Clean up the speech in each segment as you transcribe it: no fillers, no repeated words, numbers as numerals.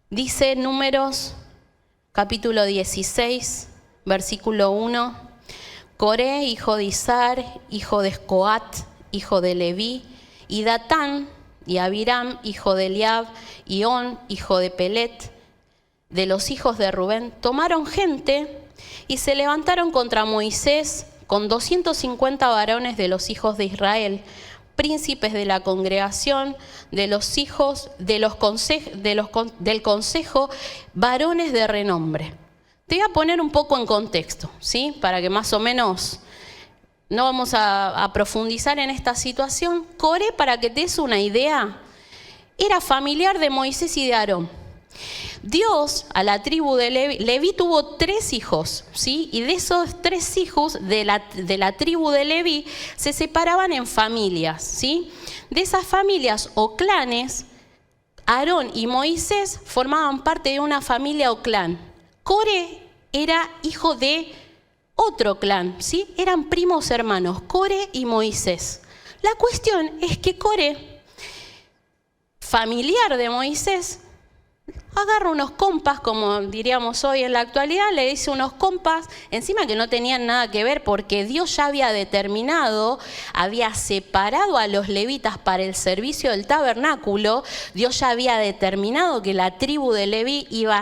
Dice Números, capítulo 16, versículo 1, Coré, hijo de Izar, hijo de Escoat, hijo de Leví, y Datán, y Abiram, hijo de Eliab, y On, hijo de Pelet, de los hijos de Rubén, tomaron gente y se levantaron contra Moisés con 250 varones de los hijos de Israel, príncipes de la congregación, de los hijos del consejo, varones de renombre. Te voy a poner un poco en contexto, ¿sí? Para que más o menos no vamos a profundizar en esta situación. Coré, para que te des una idea, era familiar de Moisés y de Aarón. Dios a la tribu de Leví tuvo 3 hijos, ¿sí? Y de esos 3 hijos de la tribu de Leví se separaban en familias, ¿sí? De esas familias o clanes, Aarón y Moisés formaban parte de una familia o clan. Coré era hijo de otro clan, ¿sí? Eran primos hermanos, Coré y Moisés. La cuestión es que Coré, familiar de Moisés, agarra unos compas, como diríamos hoy en la actualidad, le dice unos compas, encima que no tenían nada que ver porque Dios ya había determinado, había separado a los levitas para el servicio del tabernáculo. Dios ya había determinado que la tribu de Leví iban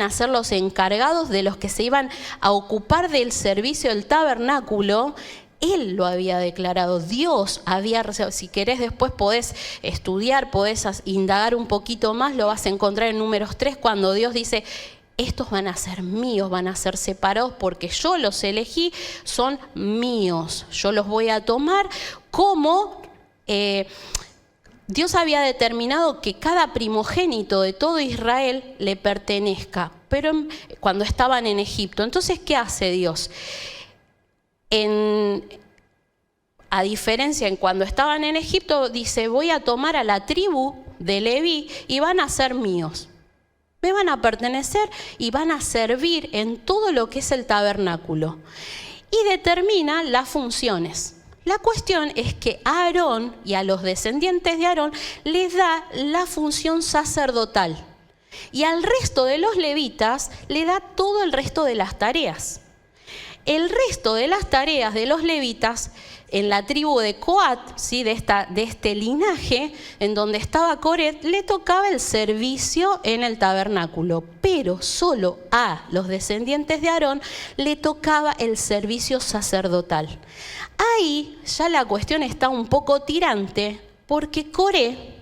a ser los encargados de los que se iban a ocupar del servicio del tabernáculo. Él lo había declarado, Dios había, si querés después podés estudiar, podés indagar un poquito más, lo vas a encontrar en Números 3, cuando Dios dice, estos van a ser míos, van a ser separados porque yo los elegí, son míos, yo los voy a tomar como... Dios había determinado que cada primogénito de todo Israel le pertenezca, pero cuando estaban en Egipto. Entonces, ¿qué hace Dios? A diferencia en cuando estaban en Egipto, dice, voy a tomar a la tribu de Leví y van a ser míos. Me van a pertenecer y van a servir en todo lo que es el tabernáculo. Y determina las funciones. La cuestión es que a Aarón y a los descendientes de Aarón les da la función sacerdotal. Y al resto de los levitas le da todo el resto de las tareas. El resto de las tareas de los levitas en la tribu de Coat, ¿sí? de este linaje en donde estaba Coré, le tocaba el servicio en el tabernáculo, pero solo a los descendientes de Aarón le tocaba el servicio sacerdotal. Ahí ya la cuestión está un poco tirante, porque Coré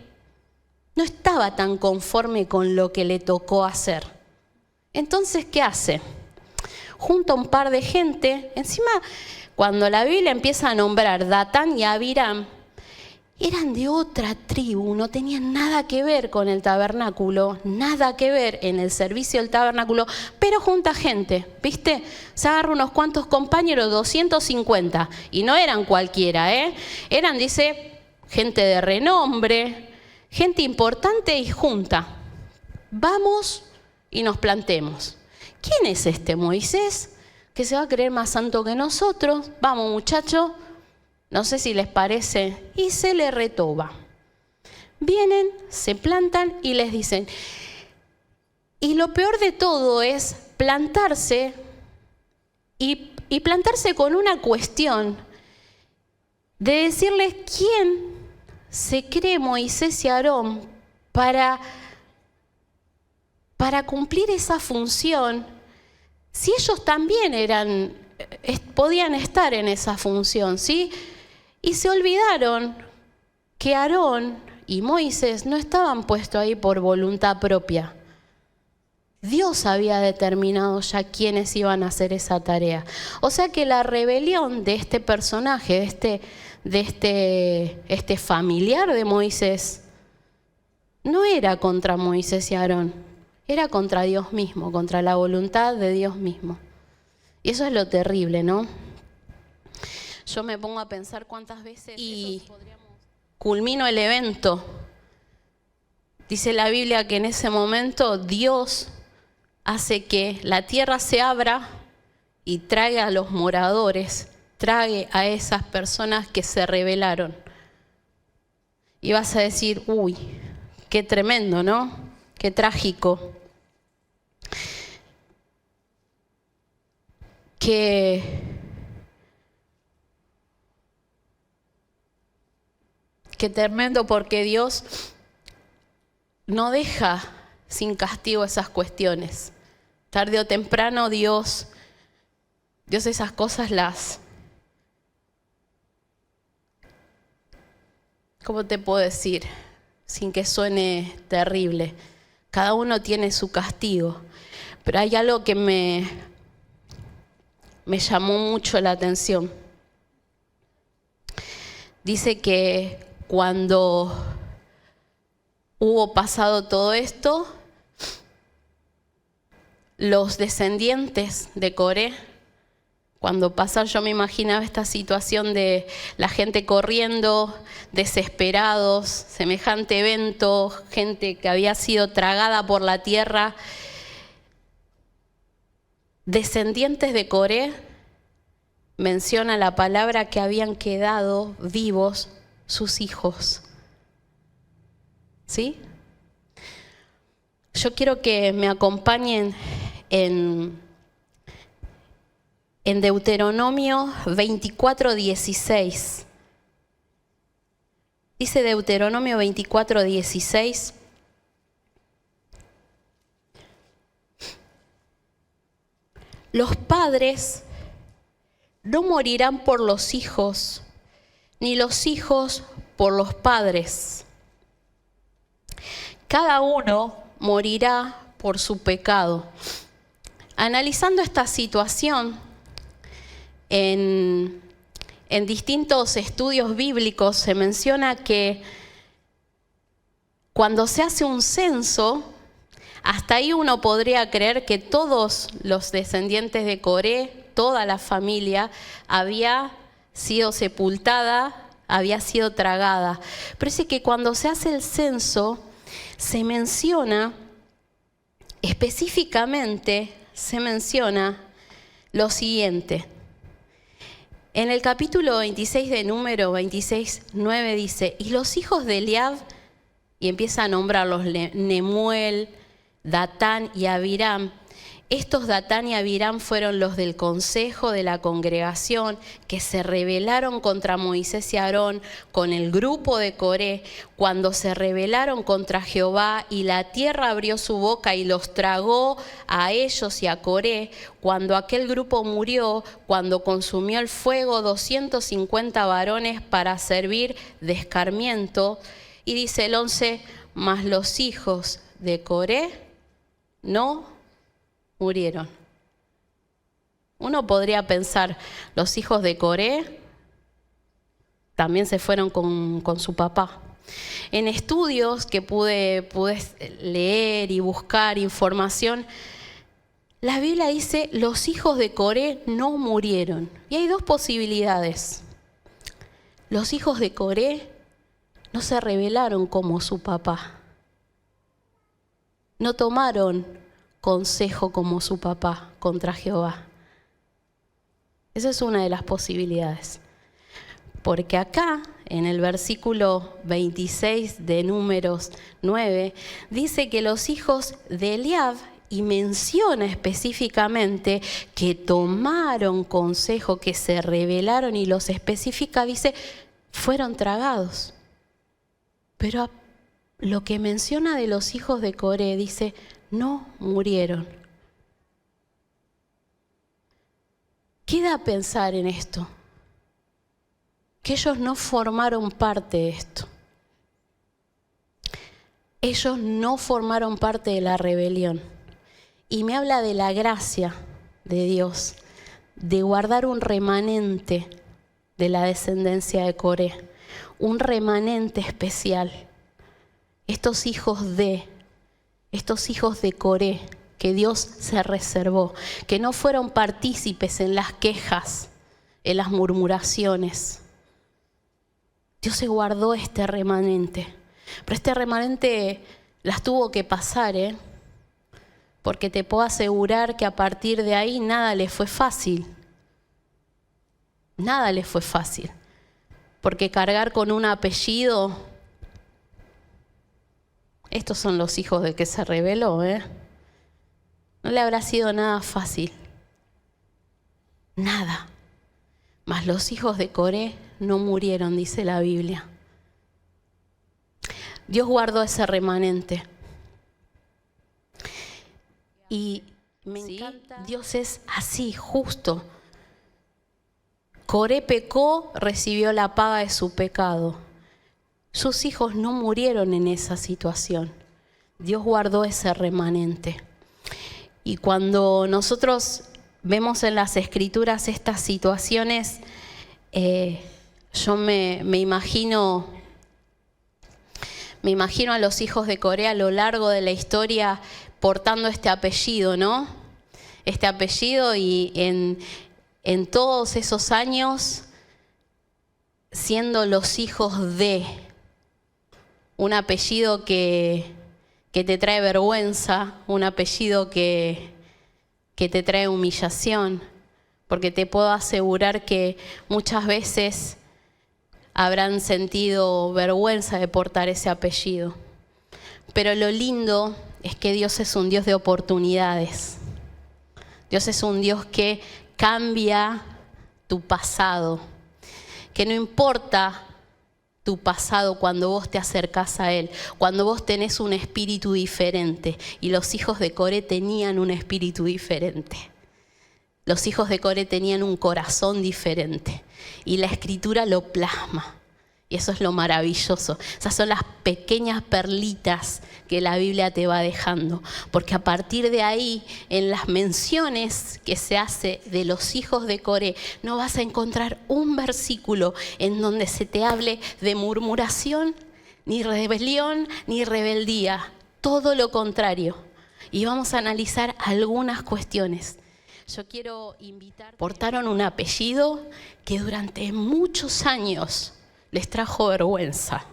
no estaba tan conforme con lo que le tocó hacer. Entonces, ¿qué hace? Junta un par de gente, encima cuando la Biblia empieza a nombrar Datán y Abiram, eran de otra tribu, no tenían nada que ver con el tabernáculo, nada que ver en el servicio del tabernáculo, pero junta gente, ¿viste? Se agarra unos cuantos compañeros, 250, y no eran cualquiera, eran, dice, gente de renombre, gente importante y junta. Vamos y nos plantemos. ¿Quién es este Moisés que se va a creer más santo que nosotros? Vamos, muchachos, no sé si les parece. Y se le retoba. Vienen, se plantan y les dicen. Y lo peor de todo es plantarse y plantarse con una cuestión de decirles quién se cree Moisés y Aarón para cumplir esa función. Si ellos también podían estar en esa función, ¿sí? Y se olvidaron que Aarón y Moisés no estaban puestos ahí por voluntad propia. Dios había determinado ya quiénes iban a hacer esa tarea. O sea que la rebelión de este personaje, de este familiar de Moisés, no era contra Moisés y Aarón. Era contra Dios mismo, contra la voluntad de Dios mismo. Y eso es lo terrible, ¿no? Yo me pongo a pensar cuántas veces y culmino el evento. Dice la Biblia que en ese momento Dios hace que la tierra se abra y trague a los moradores, trague a esas personas que se rebelaron. Y vas a decir, uy, qué tremendo, ¿no? qué trágico. Qué tremendo, porque Dios no deja sin castigo esas cuestiones. Tarde o temprano Dios esas cosas ¿cómo te puedo decir? Sin que suene terrible. Cada uno tiene su castigo. Pero hay algo que me llamó mucho la atención. Dice que cuando hubo pasado todo esto, los descendientes de Coré, cuando pasan, yo me imaginaba esta situación de la gente corriendo, desesperados, semejante evento, gente que había sido tragada por la tierra. Descendientes de Coré, menciona la palabra que habían quedado vivos sus hijos. ¿Sí? Yo quiero que me acompañen en Deuteronomio 24:16. Dice Deuteronomio 24:16. Los padres no morirán por los hijos, ni los hijos por los padres. Cada uno morirá por su pecado. Analizando esta situación en distintos estudios bíblicos, se menciona que cuando se hace un censo, hasta ahí uno podría creer que todos los descendientes de Coré, toda la familia, había sido sepultada, había sido tragada. Pero es que cuando se hace el censo, se menciona específicamente, lo siguiente. En el capítulo 26 de Número 26:9 dice: y los hijos de Eliab, y empieza a nombrarlos, Nemuel, Datán y Abiram. Estos Datán y Abiram fueron los del consejo de la congregación que se rebelaron contra Moisés y Aarón con el grupo de Coré cuando se rebelaron contra Jehová, y la tierra abrió su boca y los tragó a ellos y a Coré. Cuando aquel grupo murió, cuando consumió el fuego 250 varones para servir de escarmiento. Y dice el 11, mas los hijos de Coré no murieron. Uno podría pensar, los hijos de Coré también se fueron con su papá. En estudios que pude leer y buscar información, la Biblia dice, los hijos de Coré no murieron. Y hay dos posibilidades. Los hijos de Coré no se rebelaron como su papá. No tomaron consejo como su papá contra Jehová. Esa es una de las posibilidades. Porque acá, en el versículo 26 de Números 9, dice que los hijos de Eliab, y menciona específicamente que tomaron consejo, que se rebelaron, y los especifica, dice, fueron tragados. Pero lo que menciona de los hijos de Coré dice, no murieron. Queda a pensar en esto, que ellos no formaron parte de esto. Ellos no formaron parte de la rebelión. Y me habla de la gracia de Dios, de guardar un remanente de la descendencia de Coré, un remanente especial. Estos hijos de Coré que Dios se reservó, que no fueron partícipes en las quejas, en las murmuraciones. Dios se guardó este remanente, pero este remanente las tuvo que pasar, porque te puedo asegurar que a partir de ahí nada les fue fácil. Nada les fue fácil, porque cargar con un apellido Estos son los hijos del que se rebeló, ¿eh? No le habrá sido nada fácil. Nada. Mas los hijos de Coré no murieron, dice la Biblia. Dios guardó ese remanente. Y me encanta. Dios es así, justo. Coré pecó, recibió la paga de su pecado. Sus hijos no murieron en esa situación. Dios guardó ese remanente. Y cuando nosotros vemos en las Escrituras estas situaciones, yo me imagino a los hijos de Coré a lo largo de la historia portando este apellido, ¿no? Este apellido, y en todos esos años siendo los hijos de un apellido que te trae vergüenza, un apellido que te trae humillación, porque te puedo asegurar que muchas veces habrán sentido vergüenza de portar ese apellido. Pero lo lindo es que Dios es un Dios de oportunidades. Dios es un Dios que cambia tu pasado, que no importa tu pasado cuando vos te acercás a Él, cuando vos tenés un espíritu diferente. Y los hijos de Coré tenían un espíritu diferente. Los hijos de Coré tenían un corazón diferente. Y la Escritura lo plasma. Y eso es lo maravilloso. Esas son las pequeñas perlitas que la Biblia te va dejando. Porque a partir de ahí, en las menciones que se hace de los hijos de Coré, no vas a encontrar un versículo en donde se te hable de murmuración, ni rebelión, ni rebeldía. Todo lo contrario. Y vamos a analizar algunas cuestiones. Yo quiero invitar. Portaron un apellido que durante muchos años les trajo vergüenza.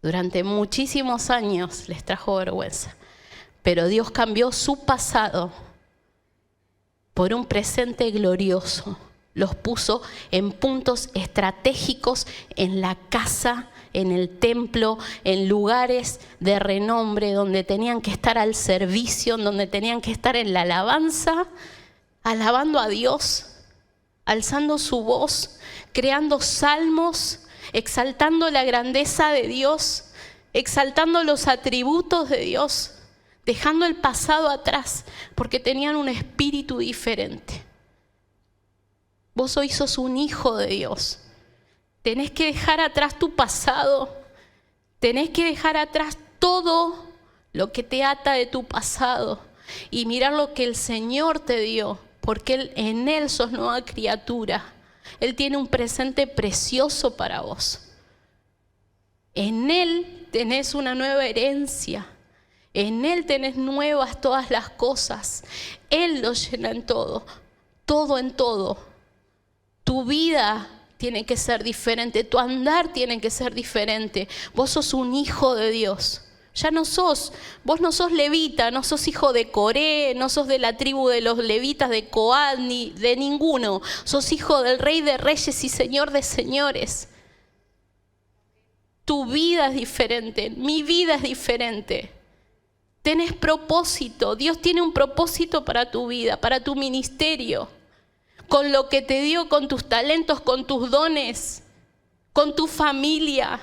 Durante muchísimos años les trajo vergüenza. Pero Dios cambió su pasado por un presente glorioso. Los puso en puntos estratégicos en la casa, en el templo, en lugares de renombre donde tenían que estar al servicio, donde tenían que estar en la alabanza, alabando a Dios, alzando su voz, creando salmos, exaltando la grandeza de Dios, exaltando los atributos de Dios, dejando el pasado atrás, porque tenían un espíritu diferente. Vos hoy sos un hijo de Dios. Tenés que dejar atrás tu pasado. Tenés que dejar atrás todo lo que te ata de tu pasado y mirar lo que el Señor te dio, porque en Él sos nueva criatura. Él tiene un presente precioso para vos. En Él tenés una nueva herencia. En Él tenés nuevas todas las cosas. Él lo llena en todo, todo en todo. Tu vida tiene que ser diferente, tu andar tiene que ser diferente. Vos sos un hijo de Dios. Ya no sos, vos no sos levita, no sos hijo de Coré, no sos de la tribu de los levitas de Coat, ni de ninguno. Sos hijo del Rey de Reyes y Señor de Señores. Tu vida es diferente, mi vida es diferente. Tenés propósito, Dios tiene un propósito para tu vida, para tu ministerio. Con lo que te dio, con tus talentos, con tus dones, con tu familia.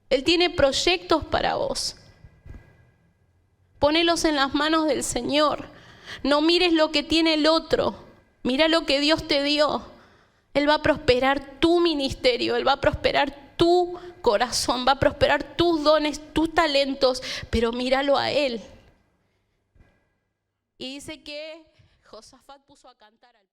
Él tiene proyectos para vos. Ponelos en las manos del Señor. No mires lo que tiene el otro. Mira lo que Dios te dio. Él va a prosperar tu ministerio. Él va a prosperar tu corazón. Va a prosperar tus dones, tus talentos. Pero míralo a Él. Y dice que Josafat puso a cantar al pueblo.